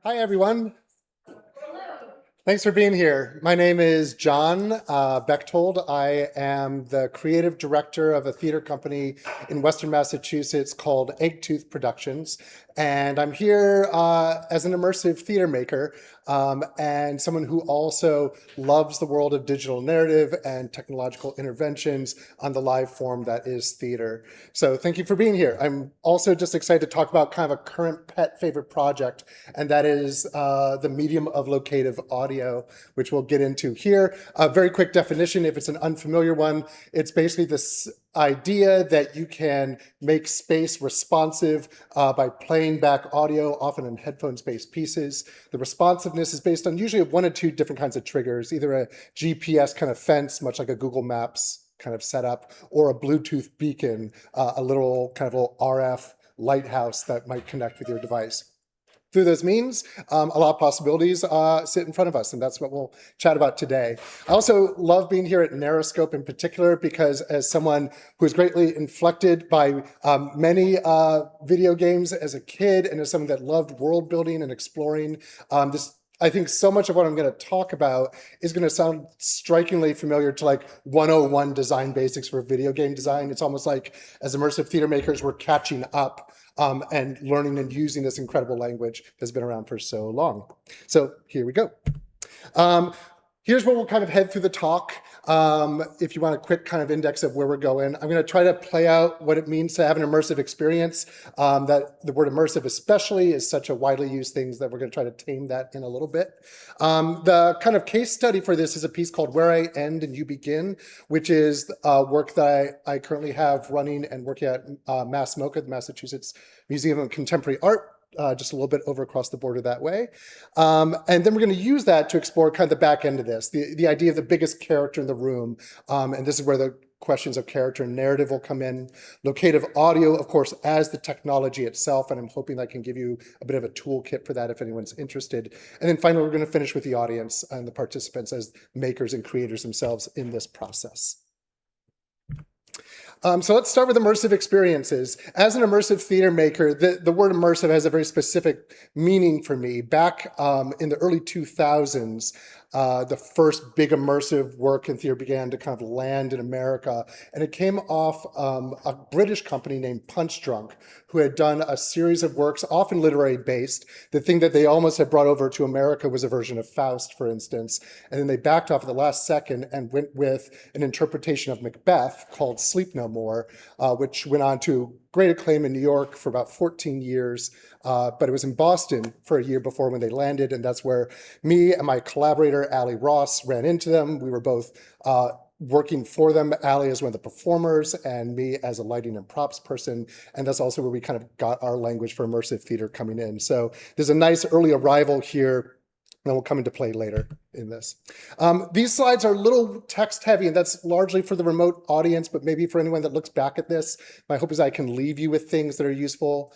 Hi, everyone. Thanks for being here. My name is John Bechtold. I am the creative director of a theater company in Western Massachusetts called Eggtooth Productions. And I'm here as an immersive theater maker and someone who also loves the world of digital narrative and technological interventions on the live form that is theater. So thank you for being here. I'm also just excited to talk about kind of a current pet favorite project, and that is the medium of locative audio, which we'll get into here. A very quick definition, if it's an unfamiliar one, it's basically this idea that you can make space responsive by playing back audio, often in headphones-based pieces. The responsiveness is based on usually one or two different kinds of triggers, either a GPS kind of fence, much like a Google Maps kind of setup, or a Bluetooth beacon, a little kind of little RF lighthouse that might connect with your device. Through those means, a lot of possibilities sit in front of us, and that's what we'll chat about today. I also love being here at NarraScope in particular because as someone who was greatly inflected by many video games as a kid and as someone that loved world building and exploring, I think so much of what I'm going to talk about is going to sound strikingly familiar to like 101 design basics for video game design. It's almost like as immersive theater makers, we're catching up and learning and using this incredible language that's been around for so long. So here we go. Here's where we'll kind of head through the talk. If you want a quick kind of index of where we're going, I'm going to try to play out what it means to have an immersive experience. That the word immersive especially is such a widely used thing that we're going to try to tame that in a little bit. The kind of case study for this is a piece called Where I End and You Begin, which is work that I currently have running and working at MASS MoCA, the Massachusetts Museum of Contemporary Art. Just a little bit over across the border that way. And then we're going to use that to explore kind of the back end of this, the idea of the biggest character in the room. And this is where the questions of character and narrative will come in. Locative audio, of course, as the technology itself, and I'm hoping I can give you a bit of a toolkit for that if anyone's interested. And then finally, we're going to finish with the audience and the participants as makers and creators themselves in this process. So let's start with immersive experiences. As an immersive theater maker, the word immersive has a very specific meaning for me. Back in the early 2000s, the first big immersive work in theater began to kind of land in America. And it came off a British company named Punch Drunk, who had done a series of works, often literary based. The thing that they almost had brought over to America was a version of Faust, for instance. And then they backed off at the last second and went with an interpretation of Macbeth called Sleep No More, which went on to great acclaim in New York for about 14 years, but it was in Boston for a year before when they landed, and that's where me and my collaborator, Alli Ross, ran into them. We were both working for them, Alli as one of the performers, and me as a lighting and props person, and that's also where we kind of got our language for immersive theater coming in. So there's a nice early arrival here, and will come into play later in this. These slides are a little text heavy, and that's largely for the remote audience, but maybe for anyone that looks back at this, my hope is I can leave you with things that are useful.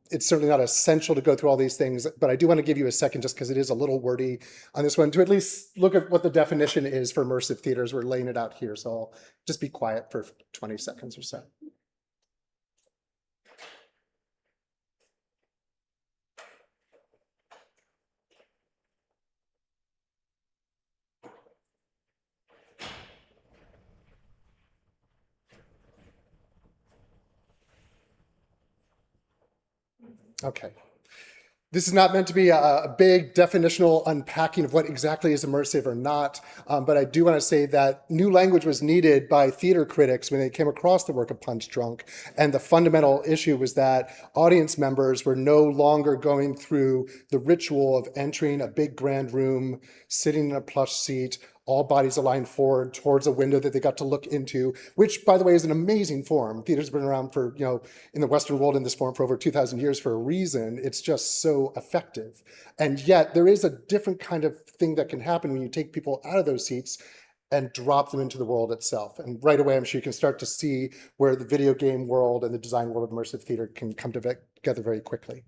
It's certainly not essential to go through all these things, but I do want to give you a second just because it is a little wordy on this one to at least look at what the definition is for immersive theaters. We're laying it out here, so I'll just be quiet for 20 seconds or so. Okay. This is not meant to be a big definitional unpacking of what exactly is immersive or not, but I do want to say that new language was needed by theater critics when they came across the work of Punch Drunk, and the fundamental issue was that audience members were no longer going through the ritual of entering a big grand room, sitting in a plush seat, all bodies aligned forward towards a window that they got to look into, which, by the way, is an amazing form. Theater's been around for, in the Western world in this form for over 2,000 years for a reason. It's just so effective. And yet there is a different kind of thing that can happen when you take people out of those seats and drop them into the world itself. And right away, I'm sure you can start to see where the video game world and the design world of immersive theater can come together very quickly.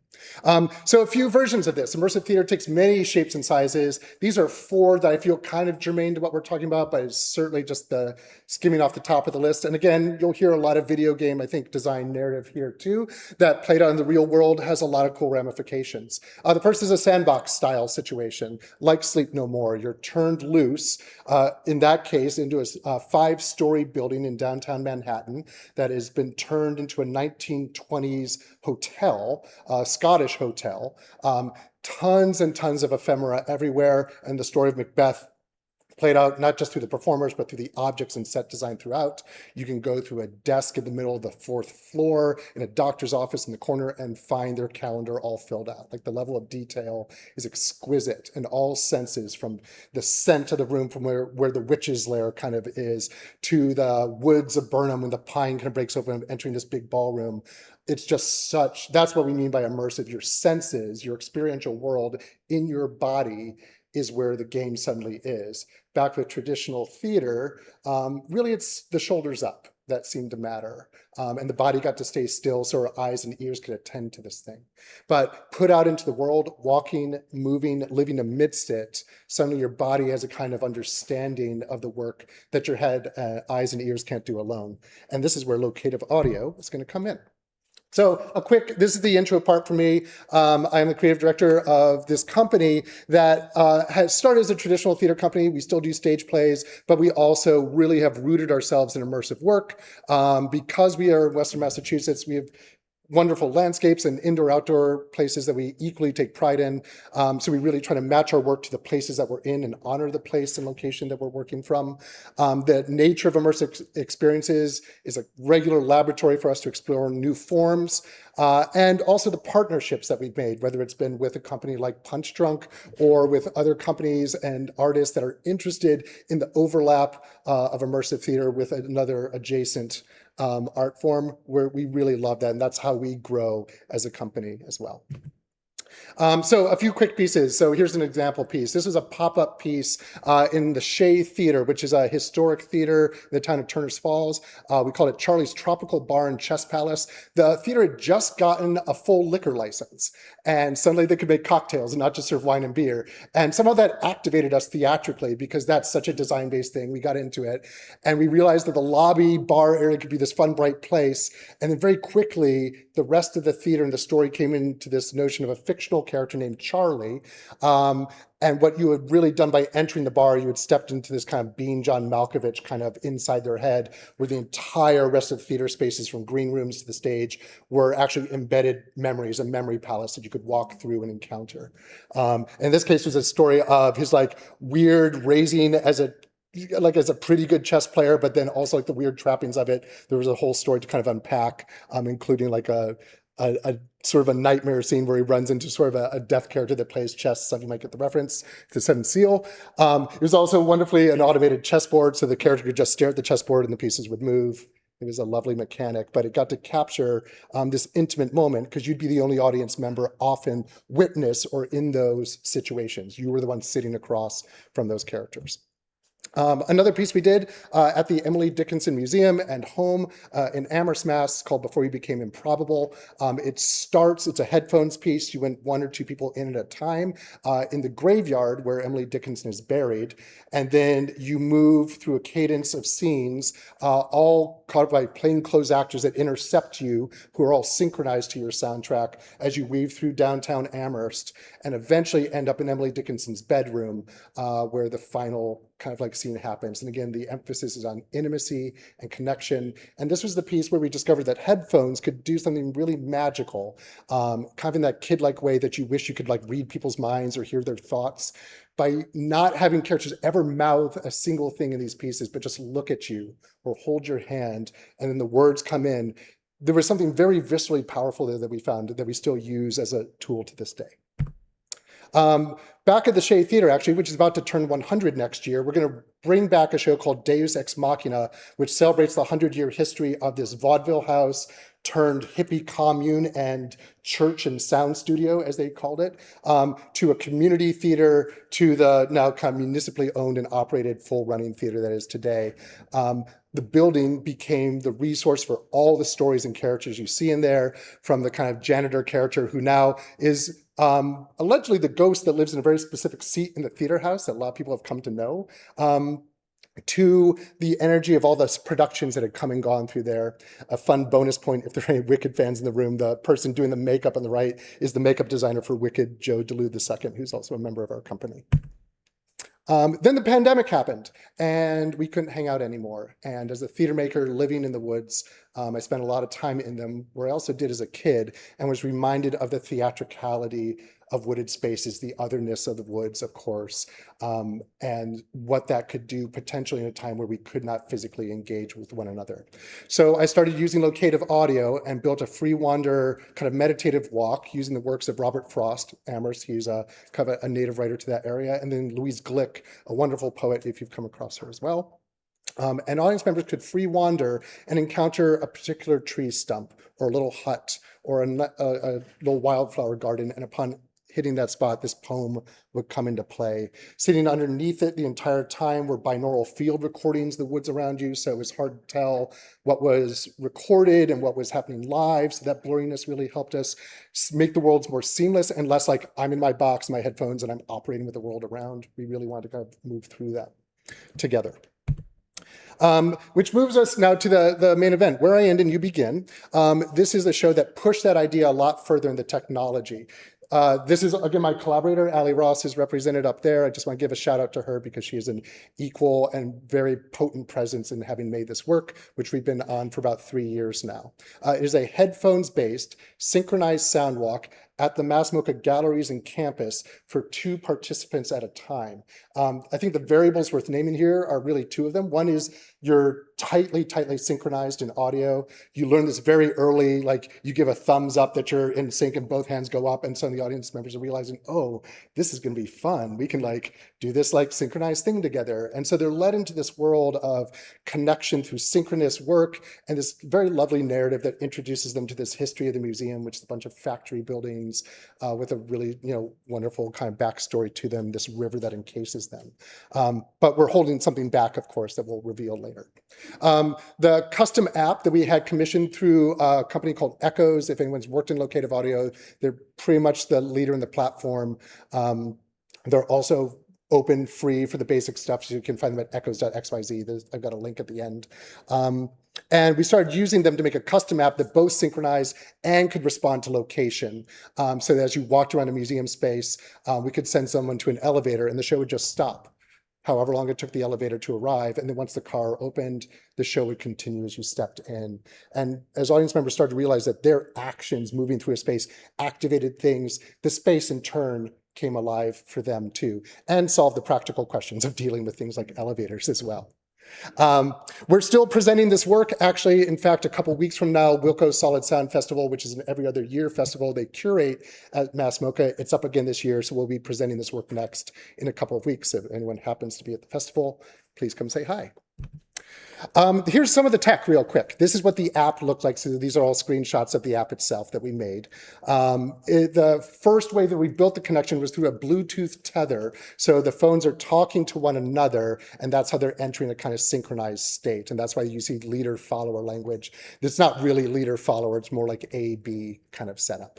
So a few versions of this. Immersive theater takes many shapes and sizes. These are 4 that I feel kind of germane to what we're talking about, but it's certainly just the skimming off the top of the list. And again, you'll hear a lot of video game, I think, design narrative here too, that played out in the real world has a lot of cool ramifications. The first is a sandbox style situation, like Sleep No More. You're turned loose, in that case, into a 5-story building in downtown Manhattan that has been turned into a 1920s hotel, Scottish hotel. Tons and tons of ephemera everywhere, and the story of Macbeth played out not just through the performers, but through the objects and set design throughout. You can go through a desk in the middle of the 4th floor, in a doctor's office in the corner, and find their calendar all filled out. Like, the level of detail is exquisite in all senses, from the scent of the room, from where the witch's lair kind of is, to the woods of Burnham when the pine kind of breaks open, entering this big ballroom. It's just that's what we mean by immersive. Your senses, your experiential world in your body is where the game suddenly is. Back with traditional theater, really it's the shoulders up that seemed to matter. And the body got to stay still so our eyes and ears could attend to this thing. But put out into the world, walking, moving, living amidst it, suddenly your body has a kind of understanding of the work that your head, eyes, and ears can't do alone. And this is where locative audio is going to come in. So this is the intro part for me. I am the creative director of this company that has started as a traditional theater company. We still do stage plays, but we also really have rooted ourselves in immersive work. Because we are in Western Massachusetts, we have wonderful landscapes and indoor-outdoor places that we equally take pride in. So we really try to match our work to the places that we're in and honor the place and location that we're working from. The nature of immersive experiences is a regular laboratory for us to explore new forms, and also the partnerships that we've made, whether it's been with a company like Punch Drunk or with other companies and artists that are interested in the overlap of immersive theater with another adjacent art form, where we really love that, and that's how we grow as a company as well. So a few quick pieces. So here's an example piece. This is a pop-up piece in the Shea Theater, which is a historic theater in the town of Turners Falls. We call it Charlie's Tropical Bar and Chess Palace. The theater had just gotten a full liquor license, and suddenly they could make cocktails and not just serve wine and beer. And somehow that activated us theatrically, because that's such a design-based thing. We got into it, and we realized that the lobby bar area could be this fun, bright place. And then very quickly, the rest of the theater and the story came into this notion of a fictional character named Charlie. And what you had really done by entering the bar, you had stepped into this kind of Being John Malkovich kind of inside their head, where the entire rest of the theater spaces, from green rooms to the stage, were actually embedded memories, a memory palace that you could walk through and encounter. In this case, was a story of his like weird raising as a pretty good chess player, but then also like the weird trappings of it. There was a whole story to kind of unpack, including like a sort of a nightmare scene where he runs into sort of a death character that plays chess. Some of you might get the reference to Seven Seal. It was also wonderfully an automated chessboard, so the character could just stare at the chessboard and the pieces would move. It was a lovely mechanic, but it got to capture this intimate moment, because you'd be the only audience member often witness or in those situations. You were the one sitting across from those characters. Another piece we did at the Emily Dickinson Museum and Home in Amherst, Mass, called Before You Became Improbable. It's a headphones piece. You went 1 or 2 people in at a time in the graveyard where Emily Dickinson is buried. And then you move through a cadence of scenes, all caught by plainclothes actors that intercept you, who are all synchronized to your soundtrack as you weave through downtown Amherst, and eventually end up in Emily Dickinson's bedroom, where the final kind of like scene happens. And again, the emphasis is on intimacy and connection. And this was the piece where we discovered that headphones could do something really magical, kind of in that kid-like way that you wish you could like read people's minds or hear their thoughts, by not having characters ever mouth a single thing in these pieces, but just look at you or hold your hand, and then the words come in. There was something very viscerally powerful there that we found that we still use as a tool to this day. Back at the Shea Theater, actually, which is about to turn 100 next year, we're going to bring back a show called Deus Ex Machina, which celebrates the 100-year history of this vaudeville house turned hippie commune and church and sound studio, as they called it, to a community theater, to the now kind of municipally owned and operated full running theater that is today. the building became the resource for all the stories and characters you see in there, from the kind of janitor character who now is allegedly the ghost that lives in a very specific seat in the theater house that a lot of people have come to know, to the energy of all the productions that had come and gone through there. A fun bonus point, if there are any Wicked fans in the room, the person doing the makeup on the right is the makeup designer for Wicked, Joe DeLude II, who's also a member of our company. Then the pandemic happened and we couldn't hang out anymore. And as a theater maker living in the woods, I spent a lot of time in them, where I also did as a kid, and was reminded of the theatricality of wooded spaces, the otherness of the woods, of course, and what that could do potentially in a time where we could not physically engage with one another. So I started using locative audio and built a free wander kind of meditative walk using the works of Robert Frost, Amherst. He's a kind of a native writer to that area. And then Louise Glick, a wonderful poet, if you've come across her as well. And audience members could free wander and encounter a particular tree stump or a little hut or a little wildflower garden. And upon hitting that spot, this poem would come into play. Sitting underneath it the entire time were binaural field recordings of the woods around you, so it was hard to tell what was recorded and what was happening live. So that blurriness really helped us make the worlds more seamless and less like I'm in my box, my headphones, and I'm operating with the world around. We really wanted to kind of move through that together. Which moves us now to the main event, Where I End and You Begin. This is a show that pushed that idea a lot further in the technology. This is, again, my collaborator, Alli Ross, is represented up there. I just want to give a shout out to her because she is an equal and very potent presence in having made this work, which we've been on for about 3 years now. It is a headphones-based, synchronized sound walk at the MASS MoCA galleries and campus for 2 participants at a time. I think the variables worth naming here are really 2 of them. One is you're tightly synchronized in audio. You learn this very early, like you give a thumbs up that you're in sync and both hands go up, and some of the audience members are realizing, oh, this is gonna be fun. We can like do this like synchronized thing together. And so they're led into this world of connection through synchronous work and this very lovely narrative that introduces them to this history of the museum, which is a bunch of factory buildings with a really wonderful kind of backstory to them, this river that encases them. But we're holding something back, of course, that we'll reveal later. The custom app that we had commissioned through a company called Echoes, if anyone's worked in locative audio, they're pretty much the leader in the platform. They're also open, free for the basic stuff, so you can find them at echoes.xyz. I've got a link at the end. And we started using them to make a custom app that both synchronized and could respond to location. So that as you walked around a museum space, we could send someone to an elevator and the show would just stop, however long it took the elevator to arrive. And then once the car opened, the show would continue as you stepped in. And as audience members started to realize that their actions moving through a space activated things, the space in turn came alive for them too, and solved the practical questions of dealing with things like elevators as well. We're still presenting this work. Actually, in fact, a couple weeks from now, Wilco Solid Sound Festival, which is an every other year festival they curate at MASS MoCA, it's up again this year, so we'll be presenting this work next in a couple of weeks. If anyone happens to be at the festival, please come say hi. Here's some of the tech real quick. This is what the app looked like. So these are all screenshots of the app itself that we made. The first way that we built the connection was through a Bluetooth tether. So the phones are talking to one another, and that's how they're entering a kind of synchronized state. And that's why you see leader-follower language. It's not really leader-follower, it's more like A-B kind of setup.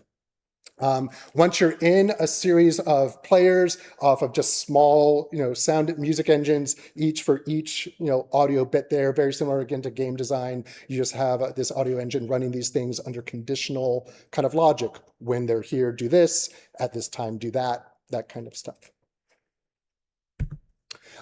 Once you're in a series of players off of just small, sound music engines, each for each, audio bit there, very similar again to game design. You just have this audio engine running these things under conditional kind of logic. When they're here, do this. At this time, do that kind of stuff.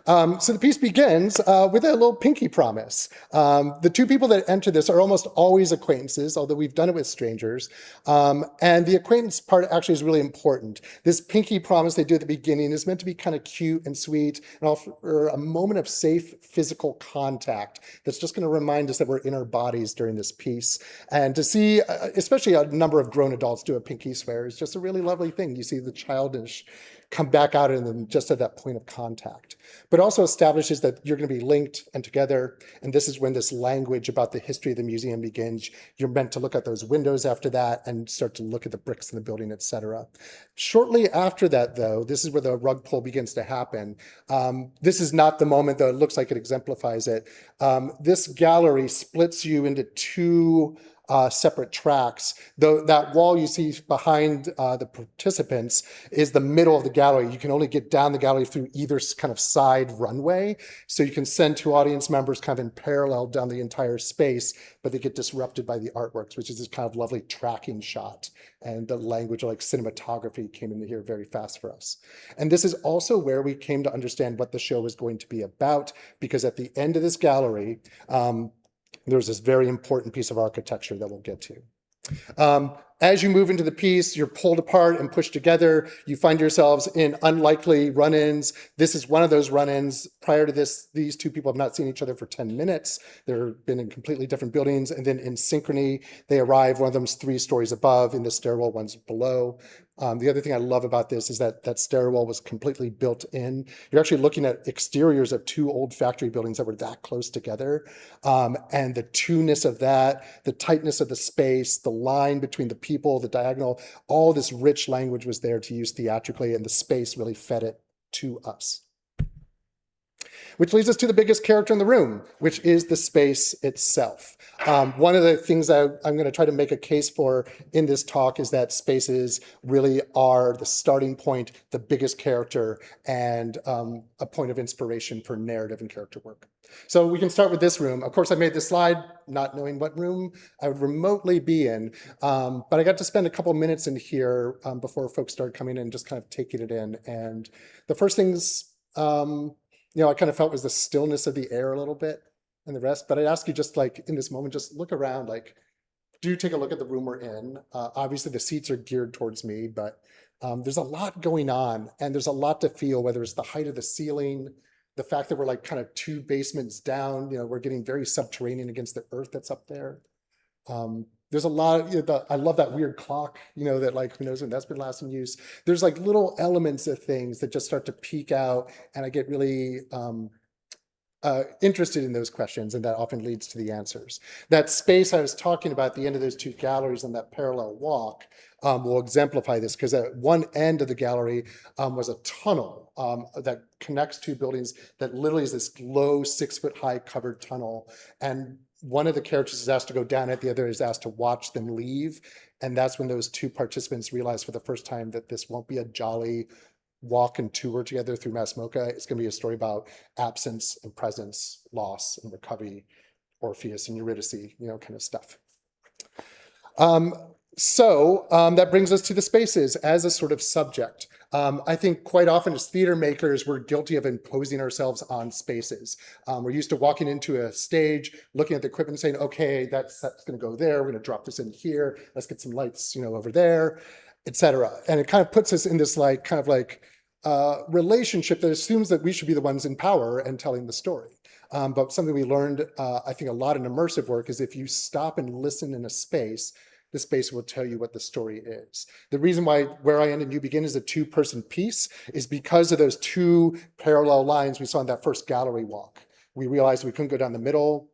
So the piece begins with a little pinky promise. The 2 people that enter this are almost always acquaintances, although we've done it with strangers. And the acquaintance part actually is really important. This pinky promise they do at the beginning is meant to be kind of cute and sweet and offer a moment of safe physical contact that's just going to remind us that we're in our bodies during this piece. And to see, especially a number of grown adults do a pinky swear is just a really lovely thing. You see the childish come back out and then just at that point of contact. But also establishes that you're going to be linked and together. And this is when this language about the history of the museum begins. You're meant to look at those windows after that and start to look at the bricks in the building, etc. Shortly after that, though, this is where the rug pull begins to happen. This is not the moment, though it looks like it exemplifies it. This gallery splits you into two separate tracks. Though that wall you see behind the participants is the middle of the gallery. You can only get down the gallery through either kind of side runway. So you can send two audience members kind of in parallel down the entire space, but they get disrupted by the artworks, which is this kind of lovely tracking shot. And the language like cinematography came into here very fast for us. And this is also where we came to understand what the show was going to be about, because at the end of this gallery, there's this very important piece of architecture that we'll get to. As you move into the piece, you're pulled apart and pushed together. You find yourselves in unlikely run-ins. This is one of those run-ins. Prior to this, these two people have not seen each other for 10 minutes. They've been in completely different buildings. And then in synchrony, they arrive. One of them's 3 stories above, in the stairwell, one's below. The other thing I love about this is that that stairwell was completely built in. You're actually looking at exteriors of 2 old factory buildings that were that close together. And the two-ness of that, the tightness of the space, the line between the people, the diagonal, all this rich language was there to use theatrically, and the space really fed it to us. Which leads us to the biggest character in the room, which is the space itself. One of the things that I'm going to try to make a case for in this talk is that spaces really are the starting point, the biggest character, and a point of inspiration for narrative and character work. So we can start with this room. Of course, I made this slide not knowing what room I would remotely be in, but I got to spend a couple minutes in here before folks started coming in, just kind of taking it in. And the first things, I kind of felt was the stillness of the air a little bit and the rest. But I'd ask you just like in this moment, just look around, like, do take a look at the room we're in. Obviously the seats are geared towards me, but there's a lot going on and there's a lot to feel, whether it's the height of the ceiling, the fact that we're like kind of 2 basements down, we're getting very subterranean against the earth that's up there. There's a lot of, I love that weird clock, that like, who knows when that's been last in use. There's like little elements of things that just start to peek out, and I get really interested in those questions, and that often leads to the answers. That space I was talking about at the end of those 2 galleries on that parallel walk will exemplify this, because at one end of the gallery was a tunnel that connects 2 buildings that literally is this low 6-foot-high covered tunnel. And one of the characters is asked to go down it, the other is asked to watch them leave. And that's when those 2 participants realize for the first time that this won't be a jolly walk and tour together through MASS MoCA. It's going to be a story about absence and presence, loss and recovery, Orpheus and Eurydice, kind of stuff. So that brings us to the spaces as a sort of subject. I think quite often as theater makers, we're guilty of imposing ourselves on spaces. We're used to walking into a stage, looking at the equipment and saying, okay, that's going to go there. We're going to drop this in here. Let's get some lights, over there, etc. And it kind of puts us in this relationship that assumes that we should be the ones in power and telling the story. But something we learned, I think, a lot in immersive work is if you stop and listen in a space, the space will tell you what the story is. The reason why Where I End and You Begin is a 2-person piece is because of those 2 parallel lines we saw in that first gallery walk. We realized we couldn't go down the middle,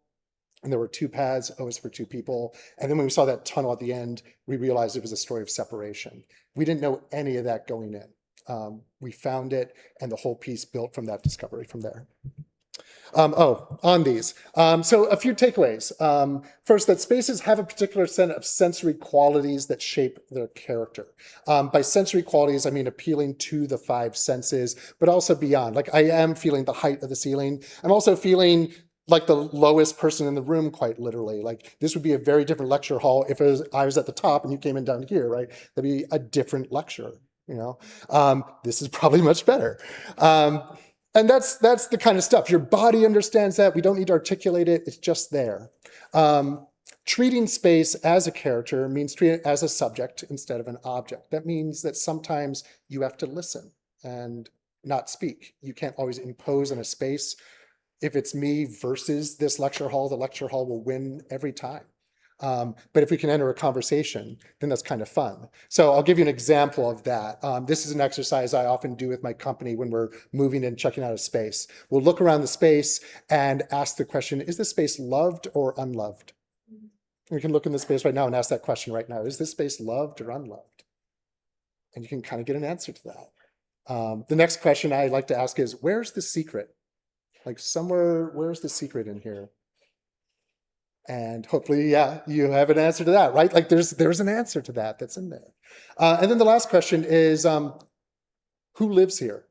and there were 2 paths, always for 2 people. And then when we saw that tunnel at the end, we realized it was a story of separation. We didn't know any of that going in. We found it, and the whole piece built from that discovery from there. On these. So a few takeaways. First, that spaces have a particular set of sensory qualities that shape their character. By sensory qualities, I mean appealing to the 5 senses, but also beyond. Like, I am feeling the height of the ceiling. I'm also feeling like the lowest person in the room, quite literally. Like, this would be a very different lecture hall if I was at the top and you came in down here, right? That'd be a different lecture, This is probably much better. And that's the kind of stuff. Your body understands that. We don't need to articulate it. It's just there. Treating space as a character means treating it as a subject instead of an object. That means that sometimes you have to listen and not speak. You can't always impose on a space. If it's me versus this lecture hall, the lecture hall will win every time. But if we can enter a conversation, then that's kind of fun. So I'll give you an example of that. This is an exercise I often do with my company when we're moving and checking out a space. We'll look around the space and ask the question, is this space loved or unloved? We can look in the space right now and ask that question right now. Is this space loved or unloved? And you can kind of get an answer to that. The next question I like to ask is, where's the secret? Like somewhere, where's the secret in here? And hopefully, yeah, you have an answer to that, right? Like there's an answer to that that's in there. And then the last question is, who lives here?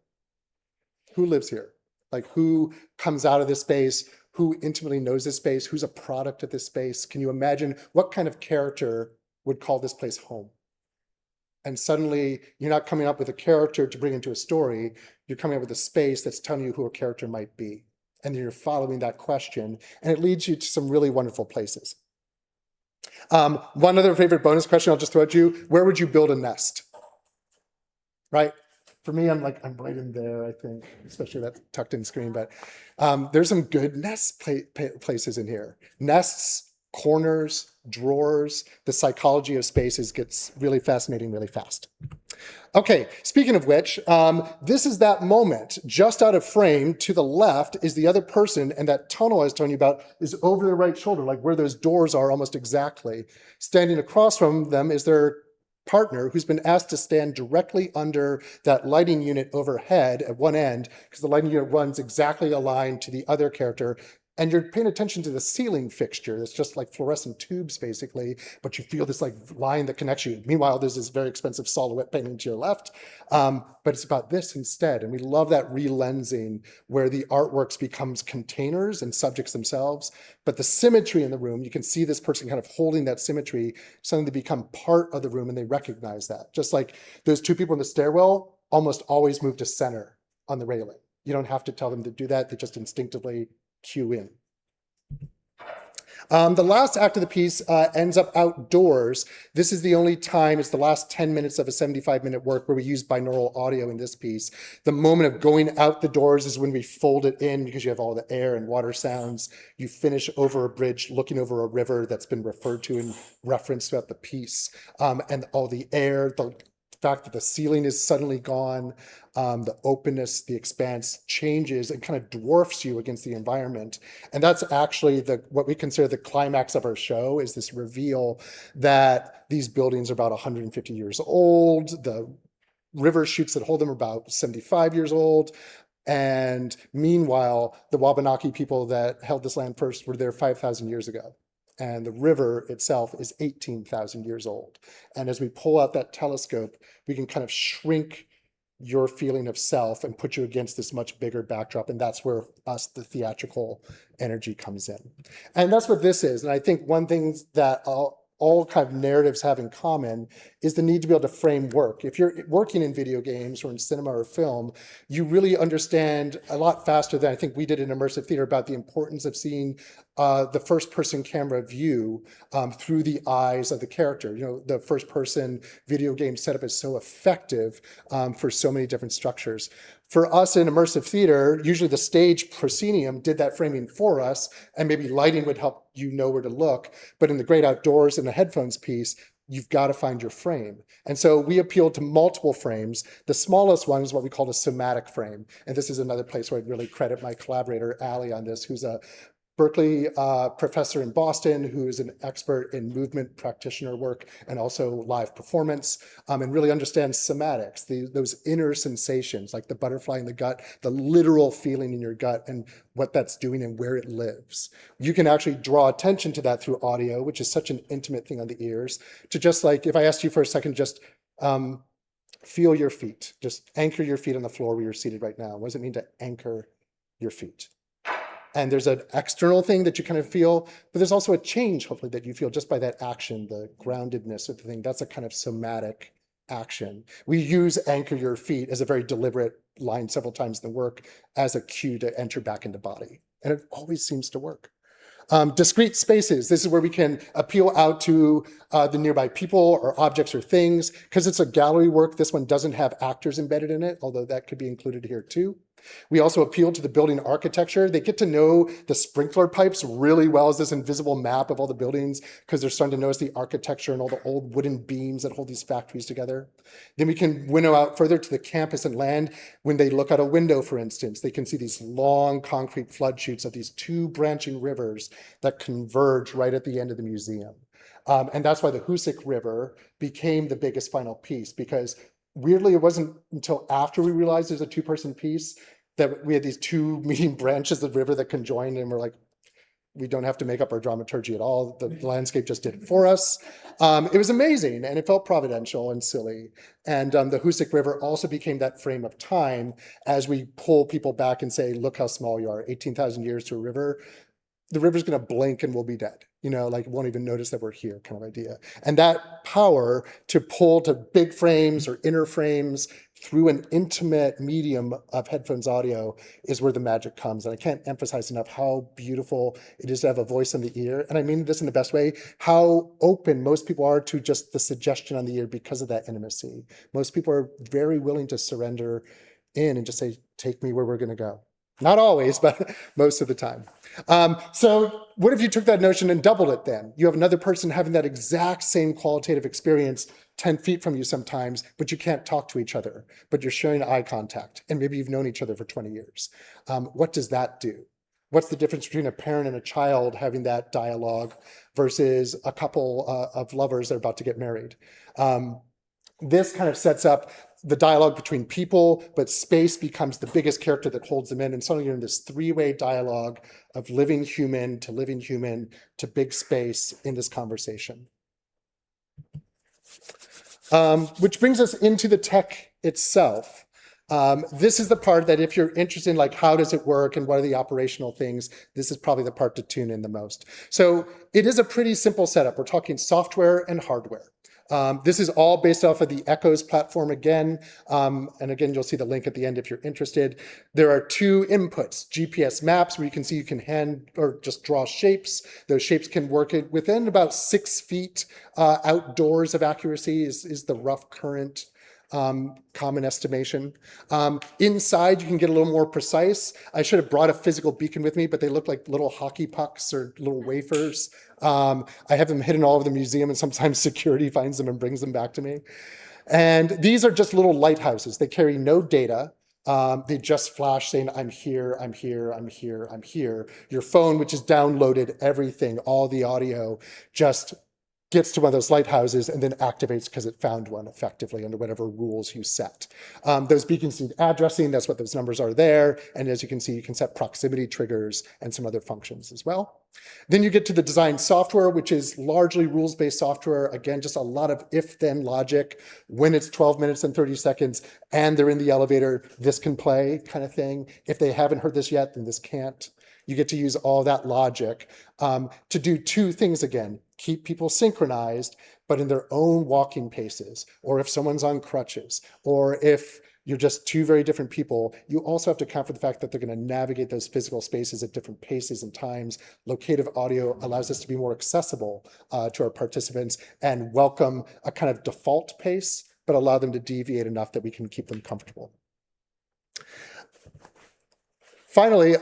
Who lives here? Like who comes out of this space? Who intimately knows this space? Who's a product of this space? Can you imagine what kind of character would call this place home? And suddenly you're not coming up with a character to bring into a story. You're coming up with a space that's telling you who a character might be. And then you're following that question, and it leads you to some really wonderful places. One other favorite bonus question I'll just throw at you: where would you build a nest? Right? For me, I'm right in there, I think, especially that tucked in screen. But there's some good nest places in here. Nests, corners, drawers. The psychology of spaces gets really fascinating really fast. Okay, speaking of which, this is that moment. Just out of frame to the left is the other person, and that tunnel I was telling you about is over their right shoulder, like where those doors are almost exactly. Standing across from them is their partner, who's been asked to stand directly under that lighting unit overhead at one end, because the lighting unit runs exactly aligned to the other character. And you're paying attention to the ceiling fixture. It's just like fluorescent tubes, basically, but you feel this like line that connects you. Meanwhile, there's this very expensive silhouette painting to your left, but it's about this instead. And we love that relensing where the artworks becomes containers and subjects themselves, but the symmetry in the room, you can see this person kind of holding that symmetry, something to become part of the room, and they recognize that. Just like those two people in the stairwell almost always move to center on the railing. You don't have to tell them to do that. They just instinctively cue in. The last act of the piece ends up outdoors. This is the only time, it's the last 10 minutes of a 75-minute work where we use binaural audio in this piece. The moment of going out the doors is when we fold it in because you have all the air and water sounds. You finish over a bridge, looking over a river that's been referred to and referenced throughout the piece. And all the air, the fact that the ceiling is suddenly gone, the openness, the expanse changes and kind of dwarfs you against the environment. And that's actually what we consider the climax of our show, is this reveal that these buildings are about 150 years old. The river chutes that hold them are about 75 years old. And meanwhile, the Wabanaki people that held this land first were there 5,000 years ago. And the river itself is 18,000 years old. And as we pull out that telescope, we can kind of shrink your feeling of self and put you against this much bigger backdrop. And that's where the theatrical energy comes in. And that's what this is. And I think one thing that all kind of narratives have in common is the need to be able to frame work. If you're working in video games or in cinema or film, you really understand a lot faster than I think we did in immersive theater about the importance of seeing the first-person camera view through the eyes of the character. You know, the first-person video game setup is so effective for so many different structures. For us in immersive theater, usually the stage proscenium did that framing for us, and maybe lighting would help you know where to look. But in the great outdoors and the headphones piece, you've got to find your frame. And so we appealed to multiple frames. The smallest one is what we call a somatic frame. And this is another place where I'd really credit my collaborator, Alli, on this, who's a Berkeley professor in Boston who is an expert in movement practitioner work and also live performance, and really understands somatics, those inner sensations like the butterfly in the gut, the literal feeling in your gut and what that's doing and where it lives. You can actually draw attention to that through audio, which is such an intimate thing on the ears, to just like, if I asked you for a second, just feel your feet, just anchor your feet on the floor where you're seated right now. What does it mean to anchor your feet? And there's an external thing that you kind of feel, but there's also a change, hopefully, that you feel just by that action, the groundedness of the thing. That's a kind of somatic action. We use anchor your feet as a very deliberate line several times in the work as a cue to enter back into body. And it always seems to work. Discrete spaces. This is where we can appeal out to the nearby people or objects or things. Because it's a gallery work, this one doesn't have actors embedded in it, although that could be included here too. We also appeal to the building architecture. They get to know the sprinkler pipes really well as this invisible map of all the buildings because they're starting to notice the architecture and all the old wooden beams that hold these factories together. Then we can winnow out further to the campus and land. When they look out a window, for instance, they can see these long concrete flood chutes of these two branching rivers that converge right at the end of the museum. And that's why the Hoosick River became the biggest final piece, because weirdly, it wasn't until after we realized there's a two-person piece that we had these two meeting branches of the river that conjoined, and we're like, we don't have to make up our dramaturgy at all. The landscape just did it for us. It was amazing, and it felt providential and silly. And the Hoosick River also became that frame of time as we pull people back and say, look how small you are, 18,000 years to a river. The river's going to blink and we'll be dead. Like won't even notice that we're here kind of idea. And that power to pull to big frames or inner frames through an intimate medium of headphones audio is where the magic comes. And I can't emphasize enough how beautiful it is to have a voice in the ear. And I mean this in the best way, how open most people are to just the suggestion on the ear because of that intimacy. Most people are very willing to surrender in and just say, take me where we're going to go. Not always, but most of the time. So what if you took that notion and doubled it then? You have another person having that exact same qualitative experience 10 feet from you sometimes, but you can't talk to each other, but you're sharing eye contact, and maybe you've known each other for 20 years. What does that do? What's the difference between a parent and a child having that dialogue versus a couple of lovers that are about to get married? This kind of sets up the dialogue between people, but space becomes the biggest character that holds them in. And suddenly you're in this three-way dialogue of living human to big space in this conversation. Which brings us into the tech itself. This is the part that if you're interested in like, how does it work and what are the operational things, this is probably the part to tune in the most. So it is a pretty simple setup. We're talking software and hardware. This is all based off of the Echoes platform again. And again, you'll see the link at the end if you're interested. There are two inputs, GPS maps, where you can see you can hand or just draw shapes. Those shapes can work within about 6 feet outdoors of accuracy is the rough current common estimation. Inside, you can get a little more precise. I should have brought a physical beacon with me, but they look like little hockey pucks or little wafers. I have them hidden all over the museum, and sometimes security finds them and brings them back to me. And these are just little lighthouses. They carry no data. They just flash saying, I'm here, I'm here, I'm here, I'm here. Your phone, which has downloaded everything, all the audio, just gets to one of those lighthouses and then activates because it found one effectively under whatever rules you set. Those beacons need addressing, that's what those numbers are there. And as you can see, you can set proximity triggers and some other functions as well. Then you get to the design software, which is largely rules-based software. Again, just a lot of if-then logic. When it's 12 minutes and 30 seconds and they're in the elevator, this can play kind of thing. If they haven't heard this yet, then this can't. You get to use all that logic to do two things again. Keep people synchronized, but in their own walking paces, or if someone's on crutches, or if you're just two very different people, you also have to account for the fact that they're going to navigate those physical spaces at different paces and times. Locative audio allows us to be more accessible to our participants and welcome a kind of default pace, but allow them to deviate enough that we can keep them comfortable. Finally,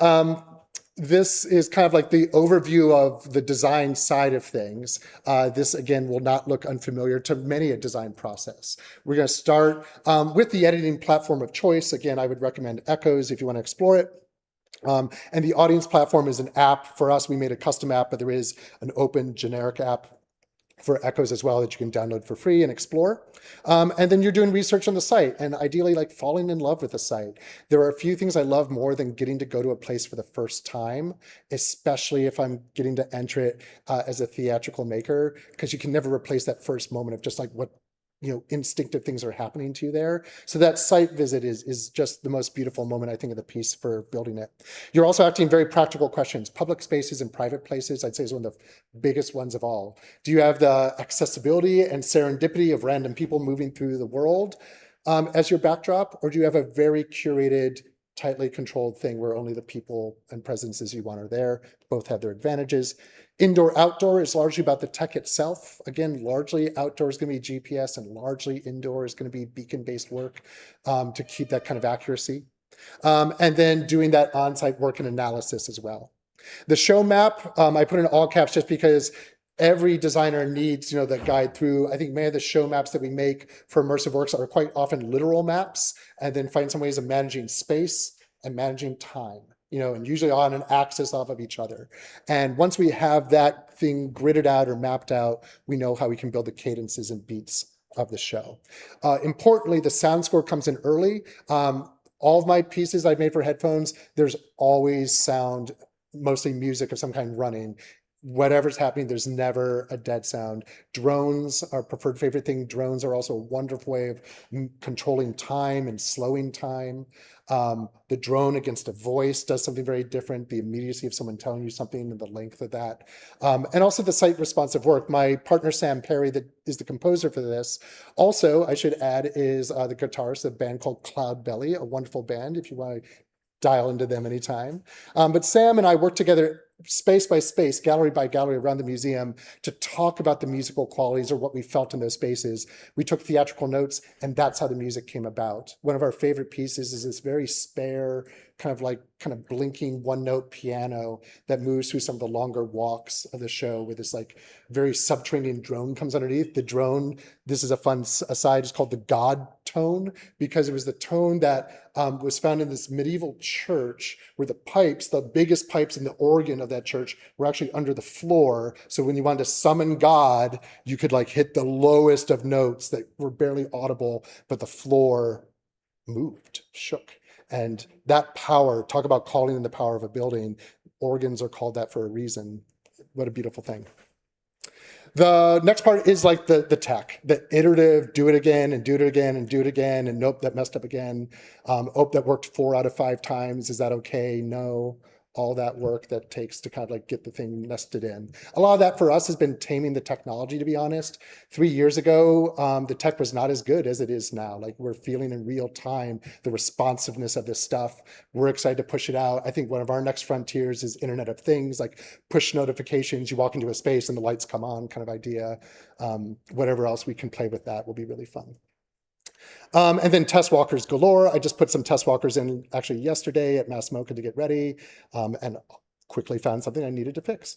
this is kind of like the overview of the design side of things. This, again, will not look unfamiliar to many a design process. We're going to start with the editing platform of choice. Again, I would recommend Echoes if you want to explore it. And the audience platform is an app. For us, we made a custom app, but there is an open generic app for Echoes as well that you can download for free and explore. And then you're doing research on the site and ideally like falling in love with the site. There are a few things I love more than getting to go to a place for the first time, especially if I'm getting to enter it as a theatrical maker, because you can never replace that first moment of just like what instinctive things are happening to you there. So that site visit is just the most beautiful moment, I think, of the piece for building it. You're also asking very practical questions. Public spaces and private places, I'd say, is one of the biggest ones of all. Do you have the accessibility and serendipity of random people moving through the world as your backdrop? Or do you have a very curated, tightly controlled thing where only the people and presences you want are there? Both have their advantages. Indoor, outdoor is largely about the tech itself. Again, largely outdoor is going to be GPS and largely indoor is going to be beacon-based work to keep that kind of accuracy. And then doing that on-site work and analysis as well. The show map, I put in all caps just because every designer needs, the guide through. I think many of the show maps that we make for immersive works are quite often literal maps, and then find some ways of managing space and managing time, and usually on an axis off of each other. And once we have that thing gridded out or mapped out, we know how we can build the cadences and beats of the show. Importantly, the sound score comes in early. All of my pieces I've made for headphones, there's always sound, mostly music of some kind running. Whatever's happening, there's never a dead sound. Drones, our preferred favorite thing. Drones are also a wonderful way of controlling time and slowing time. The drone against a voice does something very different. The immediacy of someone telling you something and the length of that. And also the site responsive work. My partner, Sam Perry, that is the composer for this. Also, I should add, is the guitarist of a band called Cloud Belly, a wonderful band if you want to dial into them anytime. But Sam and I worked together space by space, gallery by gallery around the museum to talk about the musical qualities or what we felt in those spaces. We took theatrical notes, and that's how the music came about. One of our favorite pieces is this very spare, kind of blinking one-note piano that moves through some of the longer walks of the show with this very subterranean drone comes underneath. The drone, this is a fun aside, is called the God tone because it was the tone that was found in this medieval church where the pipes, the biggest pipes in the organ of that church, were actually under the floor. So when you wanted to summon God, you could hit the lowest of notes that were barely audible, but the floor moved, shook. And that power, talk about calling in the power of a building, organs are called that for a reason. What a beautiful thing. The next part is the tech, the iterative, do it again and do it again and do it again. And nope, that messed up again. That worked 4 out of 5 times. Is that okay? No. All that work that takes to kind of get the thing nested in. A lot of that for us has been taming the technology, to be honest. 3 years ago, the tech was not as good as it is now. We're feeling in real time the responsiveness of this stuff. We're excited to push it out. I think one of our next frontiers is Internet of Things, push notifications. You walk into a space and the lights come on kind of idea. Whatever else we can play with that will be really fun. And then test walkers galore. I just put some test walkers in actually yesterday at MASS MoCA to get ready, and quickly found something I needed to fix.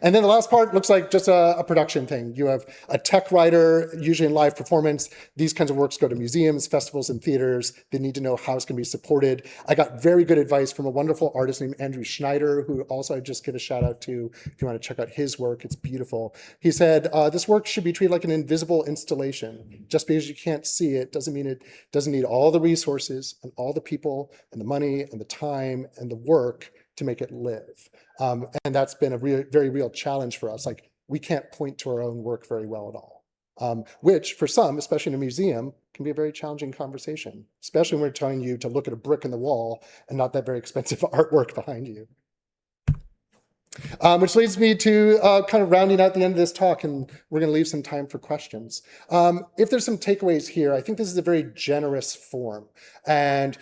And then the last part looks like just a production thing. You have a tech writer, usually in live performance. These kinds of works go to museums, festivals, and theaters. They need to know how it's going to be supported. I got very good advice from a wonderful artist named Andrew Schneider, who also I just give a shout out to if you want to check out his work. It's beautiful. He said, this work should be treated like an invisible installation. Just because you can't see it doesn't mean it doesn't need all the resources and all the people and the money and the time and the work to make it live. And that's been a very real challenge for us. We can't point to our own work very well at all, which for some, especially in a museum, can be a very challenging conversation, especially when we're telling you to look at a brick in the wall and not that very expensive artwork behind you. Which leads me to kind of rounding out the end of this talk, and we're going to leave some time for questions. If there's some takeaways here, I think this is a very generous form. And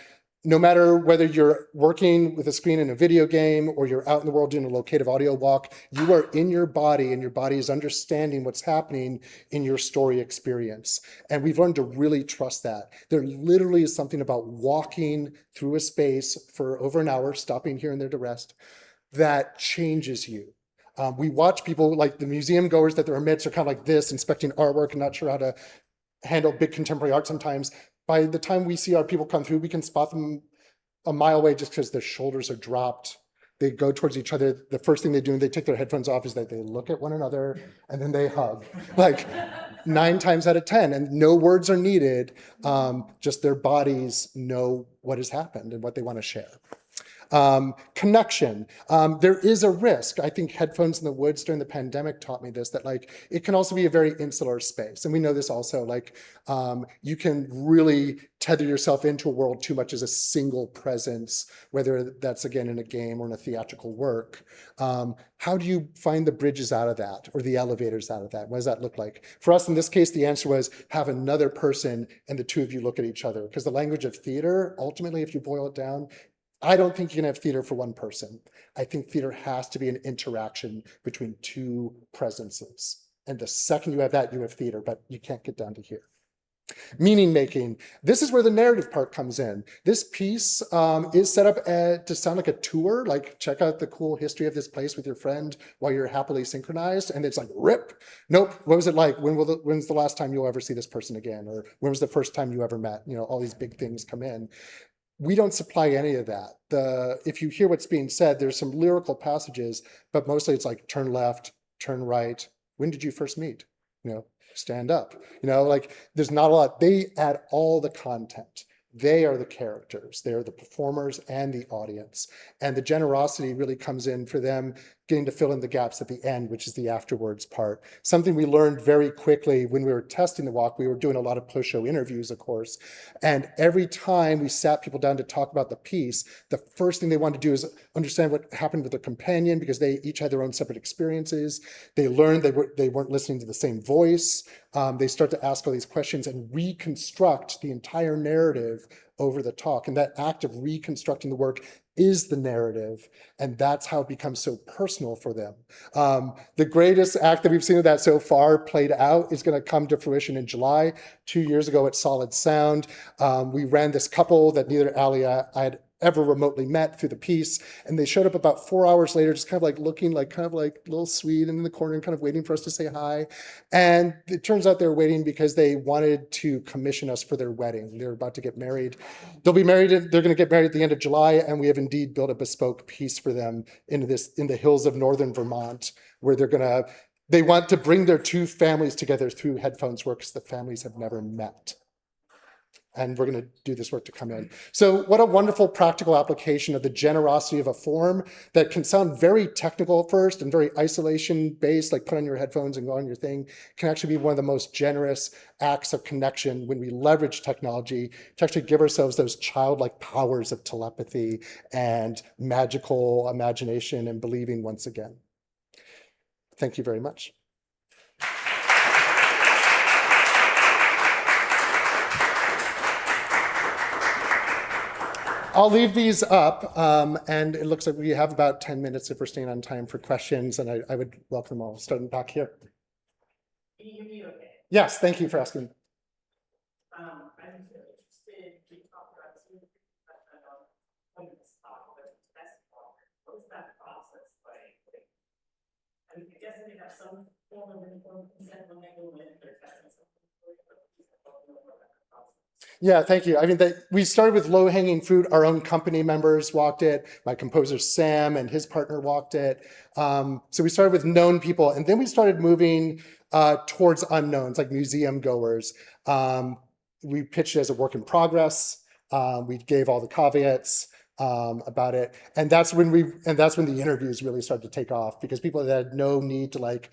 no matter whether you're working with a screen in a video game or you're out in the world doing a locative audio walk, you are in your body and your body is understanding what's happening in your story experience. And we've learned to really trust that. There literally is something about walking through a space for over an hour, stopping here and there to rest, that changes you. We watch people like the museum goers that they're amidst are kind of like this, inspecting artwork and not sure how to handle big contemporary art sometimes. By the time we see our people come through, we can spot them a mile away just because their shoulders are dropped. They go towards each other. The first thing they do when they take their headphones off is that they look at one another and then they hug. 9 times out of 10, and no words are needed. Just their bodies know what has happened and what they want to share. Connection. There is a risk. I think headphones in the woods during the pandemic taught me this, that it can also be a very insular space. And we know this also, you can really tether yourself into a world too much as a single presence, whether that's again in a game or in a theatrical work. How do you find the bridges out of that or the elevators out of that? What does that look like? For us in this case, the answer was have another person and the two of you look at each other, because the language of theater, ultimately, if you boil it down, I don't think you can have theater for one person. I think theater has to be an interaction between two presences. And the second you have that, you have theater, but you can't get down to here. Meaning making. This is where the narrative part comes in. This piece is set up to sound like a tour, like check out the cool history of this place with your friend while you're happily synchronized. And it's like, rip. Nope. What was it like? When's the last time you'll ever see this person again? Or when was the first time you ever met? You know, all these big things come in. We don't supply any of that. If you hear what's being said, there's some lyrical passages, but mostly it's like turn left, turn right. When did you first meet? You know, stand up. You know, like there's not a lot. They add all the content. They are the characters. They are the performers and the audience. And the generosity really comes in for them getting to fill in the gaps at the end, which is the afterwards part. Something we learned very quickly when we were testing the walk, we were doing a lot of post-show interviews, of course. And every time we sat people down to talk about the piece, the first thing they wanted to do is understand what happened with their companion, because they each had their own separate experiences. They learned they weren't listening to the same voice. They start to ask all these questions and reconstruct the entire narrative over the talk. And that act of reconstructing the work is the narrative. And that's how it becomes so personal for them. The greatest act that we've seen of that so far played out is going to come to fruition in July. 2 years ago at Solid Sound, we ran this couple that neither Alli or I had ever remotely met through the piece. And they showed up about 4 hours later, just kind of like looking like kind of like a little sweet and in the corner and kind of waiting for us to say hi. And it turns out they're waiting because they wanted to commission us for their wedding. They're about to get married. They'll be married, they're going to get married at the end of July. And we have indeed built a bespoke piece for them in the hills of northern Vermont, where they want to bring their two families together through headphones work, because the families have never met. And we're going to do this work to come in. So what a wonderful practical application of the generosity of a form that can sound very technical at first and very isolation based, like put on your headphones and go on your thing, can actually be one of the most generous acts of connection when we leverage technology to actually give ourselves those childlike powers of telepathy and magical imagination and believing once again. Thank you very much. I'll leave these up, and it looks like we have about 10 minutes if we're staying on time for questions, and I would welcome them all. Starting back here. Can you hear me okay? Yes, thank you for asking. I'm really interested in talking about some when it's test walk. What's that process like? I mean, I guess they have some form of informed consent when they go in, they're testing something. Yeah, thank you. I mean, we started with low-hanging fruit. Our own company members walked it. My composer, Sam, and his partner walked it. So we started with known people, and then we started moving towards unknowns, like museum goers. We pitched it as a work in progress. We gave all the caveats about it. And that's when the interviews really started to take off, because people that had no need to like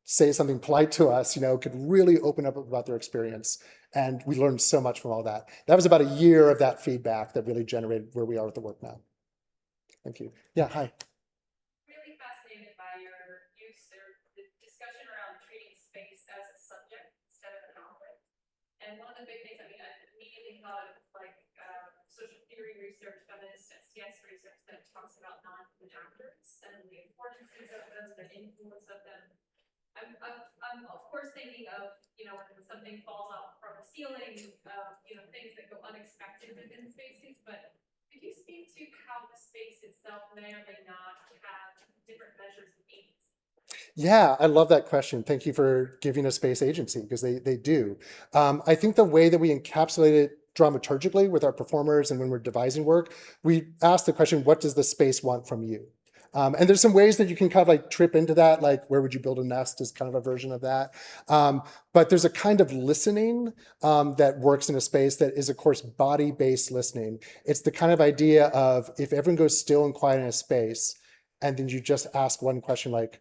say something polite to us, could really open up about their experience. And we learned so much from all that. That was about a year of that feedback that really generated where we are with the work now. Thank you. Yeah, hi. Really fascinated by your use or the discussion around treating space as a subject instead of an object. And one of the big things, I immediately thought of like social theory research, feminist and CS research that talks about non-human actors and the importances of them, the influence of them. I'm of course thinking of, when something falls off from the ceiling, things that go unexpected within spaces, but could you speak to how the space itself may or may not have different measures of needs? Yeah, I love that question. Thank you for giving us space agency, because they do. I think the way that we encapsulate it dramaturgically with our performers and when we're devising work, we ask the question, what does the space want from you? And there's some ways that you can kind of like trip into that, like where would you build a nest is kind of a version of that. But there's a kind of listening that works in a space that is, of course, body-based listening. It's the kind of idea of if everyone goes still and quiet in a space, and then you just ask one question like,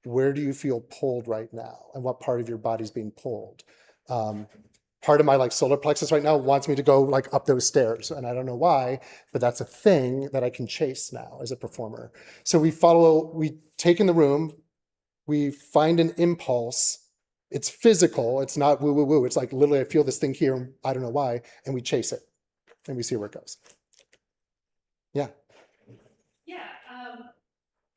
where do you feel pulled right now? And what part of your body's being pulled? Part of my like solar plexus right now wants me to go like up those stairs. And I don't know why, but that's a thing that I can chase now as a performer. So we take in the room, we find an impulse. It's physical. It's not woo, woo, woo. It's like literally I feel this thing here. And I don't know why. And we chase it and we see where it goes. Yeah. Yeah.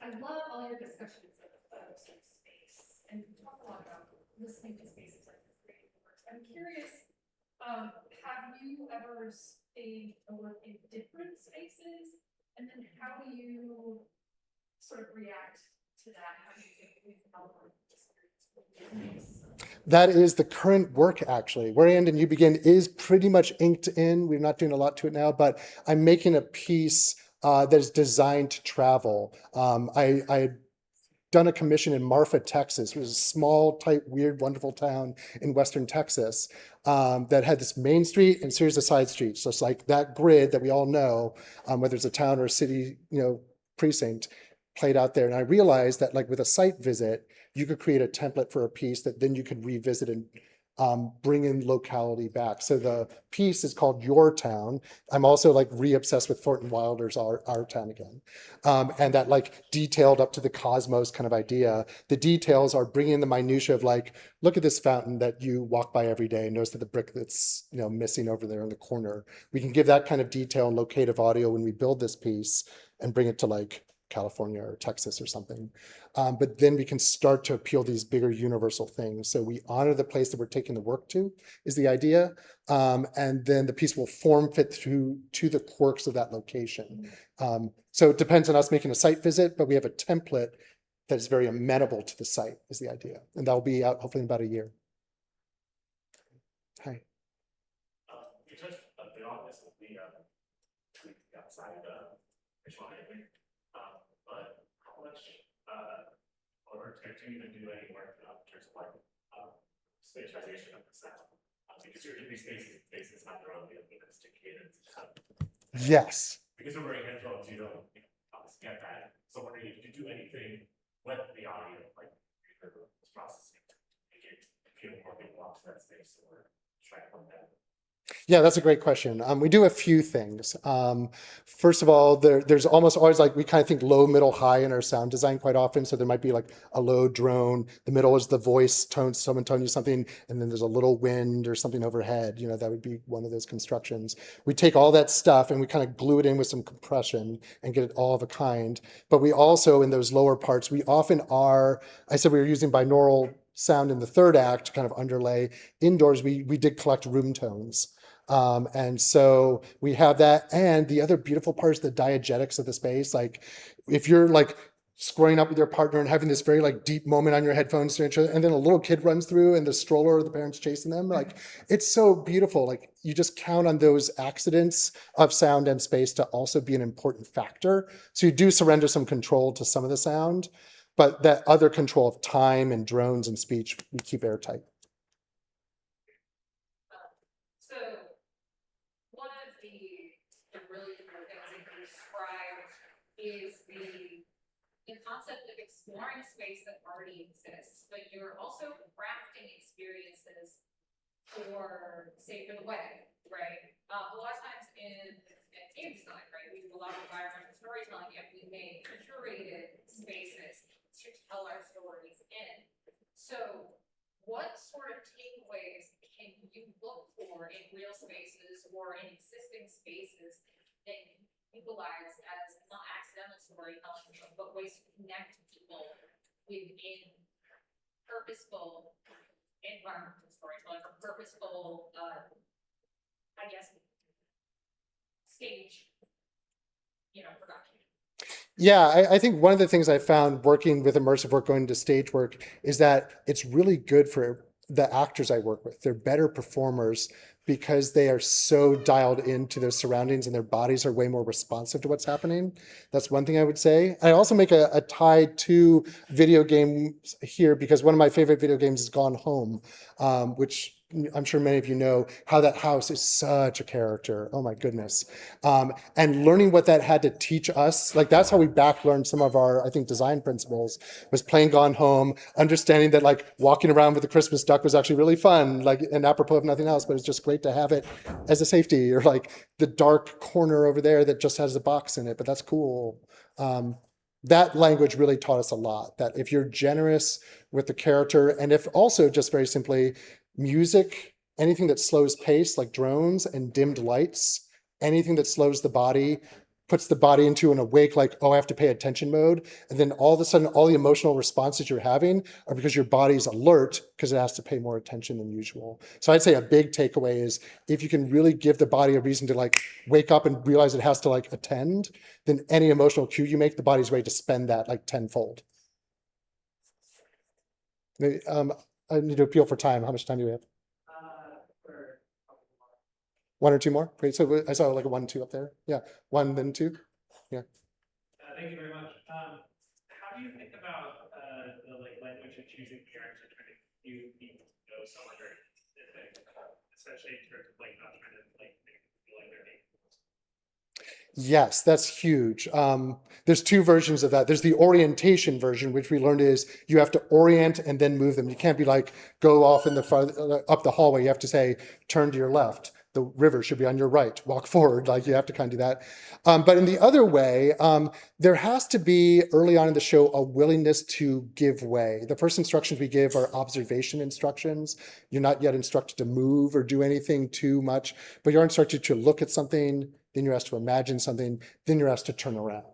I love all your discussions of space, and you talk a lot about listening to spaces like the creative works. I'm curious, Have you ever staged a work in different spaces? And then how do you sort of react to that? How do you think we develop experience? That is the current work, actually. Where I End and You Begin is pretty much inked in. We're not doing a lot to it now, but I'm making a piece that is designed to travel. I had done a commission in Marfa, Texas. It was a small, tight, weird, wonderful town in Western Texas that had this main street and series of side streets. So it's like that grid that we all know, whether it's a town or a city, precinct, played out there. And I realized that, like with a site visit, you could create a template for a piece that then you could revisit and bring in locality back. So the piece is called Your Town. I'm also like re-obsessed with Thornton Wilder's Our Town again. And that like detailed up to the cosmos kind of idea. The details are bringing in the minutia of like, look at this fountain that you walk by every day and notice that the brick that's missing over there in the corner. We can give that kind of detail and locative audio when we build this piece and bring it to like California or Texas or something. But then we can start to appeal these bigger universal things. So we honor the place that we're taking the work to, is the idea. And then the piece will form fit through to the quirks of that location. So it depends on us making a site visit, but we have a template that is very amenable to the site, is the idea. And that'll be out hopefully in about a year. Hi. You touched a bit on this with the outside visual editing, but how much or do you even do any work in terms of like spatialization of the sound? Because you're in these spaces have their own linguistic cadence. Yes. Because we're wearing headphones, you don't obviously get that. So wondering if you do anything with the audio, like processing, to make it feel more belongs to that space or try from that. Yeah, that's a great question. We do a few things. First of all, there's almost always like, we kind of think low, middle, high in our sound design quite often. So there might be like a low drone. The middle is the voice tone, someone telling you something, and then there's a little wind or something overhead. That would be one of those constructions. We take all that stuff and we kind of glue it in with some compression and get it all of a kind. But we also, in those lower parts, we often are, I said we were using binaural sound in the third act to kind of underlay. Indoors, we did collect room tones. And so we have that. And the other beautiful part is the diegetics of the space. Like if you're like squaring up with your partner and having this very like deep moment on your headphones to each other, and then a little kid runs through and the stroller or the parents chasing them, like it's so beautiful. Like you just count on those accidents of sound and space to also be an important factor. So you do surrender some control to some of the sound, but that other control of time and drones and speech, we keep airtight. So one of the really different things that you describe is the concept of exploring a space that already exists, but you're also crafting experiences for, say, for the wedding, right? A lot of times in game design, right, we do a lot of environmental storytelling, and we make curated spaces to tell our stories in. So what sort of takeaways can you look for in real spaces or in existing spaces that you utilize as not accidental storytelling, but ways to connect people within purposeful environmental storytelling or purposeful, I guess, stage, production? Yeah, I think one of the things I found working with immersive work, going to stage work, is that it's really good for the actors I work with. They're better performers because they are so dialed into their surroundings and their bodies are way more responsive to what's happening. That's one thing I would say. I also make a tie to video games here because one of my favorite video games is Gone Home, which I'm sure many of you know how that house is such a character. Oh my goodness. And learning what that had to teach us, like that's how we back learned some of our, I think, design principles, was playing Gone Home, understanding that like walking around with the Christmas duck was actually really fun, like, and apropos of nothing else, but it's just great to have it as a safety, or like the dark corner over there that just has a box in it, but that's cool. That language really taught us a lot, that if you're generous with the character, and if also just very simply, music, anything that slows pace like drones and dimmed lights, anything that slows the body, puts the body into an awake, like, oh, I have to pay attention mode. And then all of a sudden, all the emotional responses you're having are because your body's alert because it has to pay more attention than usual. So I'd say a big takeaway is if you can really give the body a reason to like wake up and realize it has to like attend, then any emotional cue you make, the body's ready to spend that like tenfold. I need to appeal for time. How much time do we have? For One or two more? Great. So I saw like a 1, 2 up there. Yeah. 1, then 2. Thank you very much. How do you think about the like language of choosing parents or trying to cue people to know someone very specific, especially in terms of like not trying to like make them feel like they're being forced? Yes, that's huge. There's 2 versions of that. There's the orientation version, which we learned is you have to orient and then move them. You can't be like, go off in the up the hallway. You have to say, turn to your left. The river should be on your right. Walk forward. Like you have to kind of do that. But in the other way, there has to be early on in the show a willingness to give way. The first instructions we give are observation instructions. You're not yet instructed to move or do anything too much, but you're instructed to look at something, then you're asked to imagine something, then you're asked to turn around.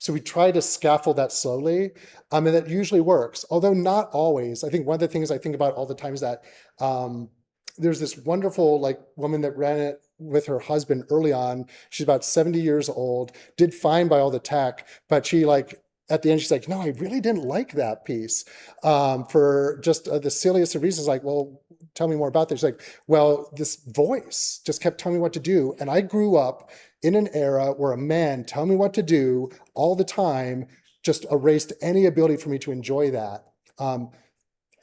So we try to scaffold that slowly, and that usually works, although not always. I think one of the things I think about all the time is that there's this wonderful like woman that ran it with her husband early on. She's about 70 years old, did fine by all the tech, but she like, at the end, she's like, no, I really didn't like that piece for just the silliest of reasons. Like, well, tell me more about this. She's like, well, this voice just kept telling me what to do. And I grew up in an era where a man telling me what to do all the time just erased any ability for me to enjoy that.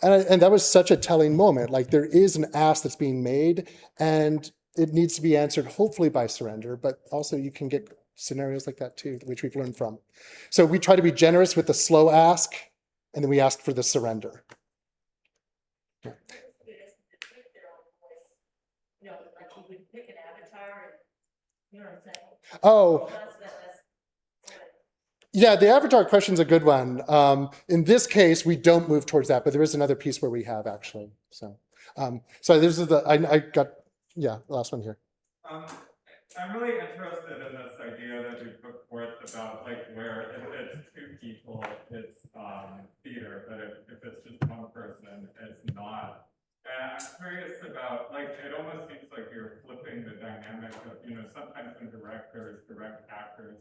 And that was such a telling moment. Like there is an ask that's being made and it needs to be answered hopefully by surrender, but also you can get scenarios like that too, which we've learned from. So we try to be generous with the slow ask and then we ask for the surrender. you know, like you would pick an avatar and, you know what I'm saying? Oh, That's yeah, the avatar question is a good one. In this case, we don't move towards that, but there is another piece where we have actually. So this is I got, yeah, the last one here. I'm really interested in this idea that you put forth about like where if it's 2 people, it's theater, but if it's just one person, it's not. And I'm curious about like it almost seems like you're flipping the dynamic of, you know, sometimes when directors direct actors,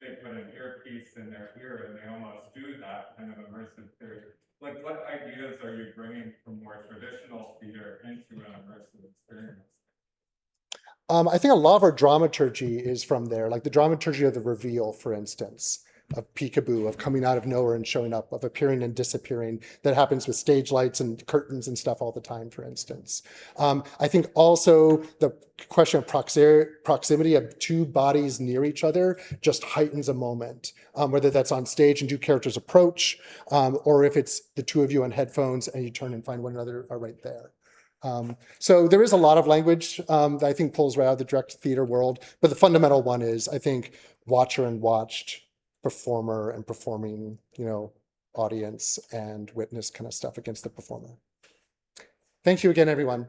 they put an earpiece in their ear and they almost do that kind of immersive theater. Like what ideas are you bringing from more traditional theater into an immersive experience? I think a lot of our dramaturgy is from there, like the dramaturgy of the reveal, for instance, of peekaboo, of coming out of nowhere and showing up, of appearing and disappearing. That happens with stage lights and curtains and stuff all the time, for instance. I think also the question of proximity of 2 bodies near each other just heightens a moment, whether that's on stage and 2 characters approach, or if it's the 2 of you on headphones and you turn and find one another are right there. So there is a lot of language that I think pulls right out of the direct theater world, but the fundamental one is, I think, watcher and watched, performer and performing, you know, audience and witness kind of stuff against the performer. Thank you again, everyone.